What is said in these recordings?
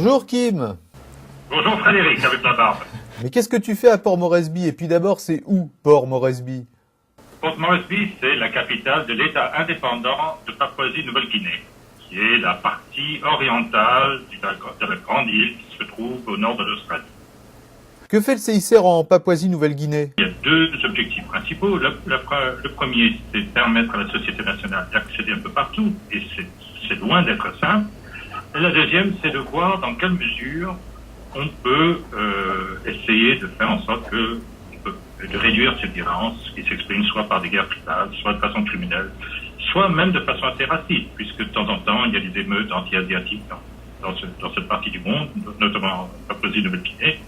Bonjour Kim. Bonjour Frédéric, avec la barbe. Mais qu'est-ce que tu fais à Port Moresby? Et puis d'abord, c'est où Port Moresby? Port Moresby, c'est la capitale de l'État indépendant de Papouasie-Nouvelle-Guinée, qui est la partie orientale de la grande île qui se trouve au nord de l'Australie. Que fait le CICR en Papouasie-Nouvelle-Guinée? Il y a deux objectifs principaux. Le premier, c'est de permettre à la société nationale d'accéder un peu partout, et c'est loin d'être simple. Et la deuxième, c'est de voir dans quelle mesure on peut essayer de faire en sorte de réduire cette violence qui s'exprime soit par des guerres tribales, soit de façon criminelle, soit même de façon assez raciste, puisque de temps en temps, il y a des émeutes anti-asiatiques dans cette partie du monde, notamment en Papouasie-Nouvelle-Guinée.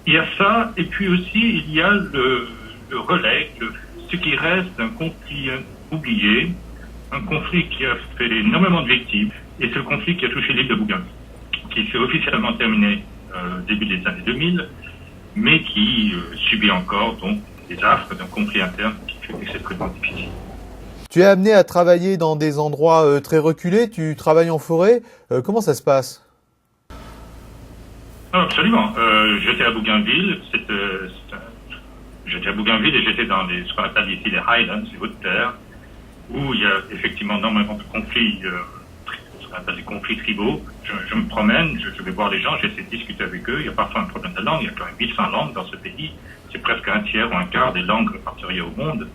Il y a ça, et puis aussi, il y a le relais, ce qui reste d'un conflit oublié, un conflit qui a fait énormément de victimes, et c'est le conflit qui a touché l'île de Bougainville, qui s'est officiellement terminé début des années 2000, mais qui subit encore donc les affres d'un conflit interne qui fait que c'est extrêmement difficile. Tu es amené à travailler dans des endroits très reculés, tu travailles en forêt, comment ça se passe? Absolument. J'étais à Bougainville, j'étais à Bougainville et j'étais dans ce qu'on appelle ici les Highlands, les hautes terres, où il y a effectivement énormément de conflits, ce qu'on appelle des conflits tribaux. Je me promène, je vais voir les gens, j'essaie de discuter avec eux. Il y a parfois un problème de langue, il y a quand même 800 langues dans ce pays. C'est presque un tiers ou un quart des langues répertoriées au monde.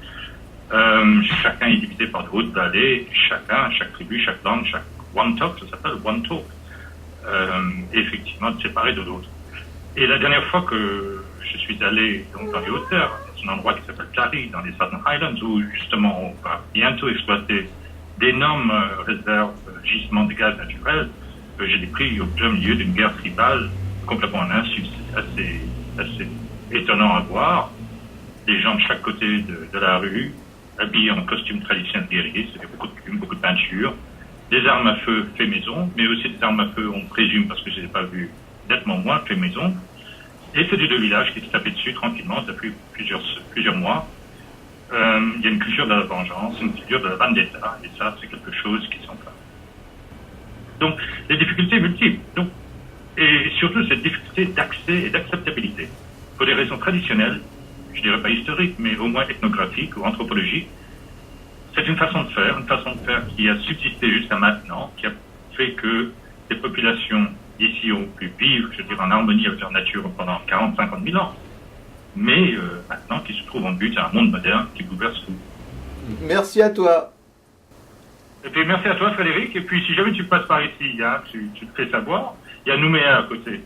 Chacun est divisé par de hautes vallées. Chaque tribu, chaque langue, chaque one talk, ça s'appelle one talk. Effectivement séparés de l'autre. Et la dernière fois que je suis allé donc, dans les hautes terres, c'est un endroit qui s'appelle Clary, dans les Southern Highlands, où justement on va bientôt exploiter d'énormes réserves, gisements de gaz naturel, j'ai pris au plein milieu d'une guerre tribale complètement en insus, assez étonnant à voir. Les gens de chaque côté de la rue, habillés en costume traditionnel guerrier, c'est-à-dire beaucoup de plumes, beaucoup de peintures, des armes à feu fait maison, mais aussi des armes à feu, on présume, parce que je ne les ai pas vues, nettement moins fait maison. Et c'est des deux villages qui se tapaient dessus tranquillement depuis plusieurs mois. Il y a une culture de la vengeance, une culture de la vendetta, et ça, c'est quelque chose qui s'enflamme. Donc, les difficultés multiples. Donc, et surtout, cette difficulté d'accès et d'acceptabilité. Pour des raisons traditionnelles, je dirais pas historiques, mais au moins ethnographiques ou anthropologiques, c'est une façon de faire qui a subsisté jusqu'à maintenant, qui a fait que les populations ici ont pu vivre, je dirais, en harmonie avec leur nature pendant 40-50 000 ans, mais maintenant qui se trouvent en but à un monde moderne qui bouleverse tout. Merci à toi. Et puis merci à toi Frédéric, et puis si jamais tu passes par ici, tu te fais savoir, il y a Nouméa à côté.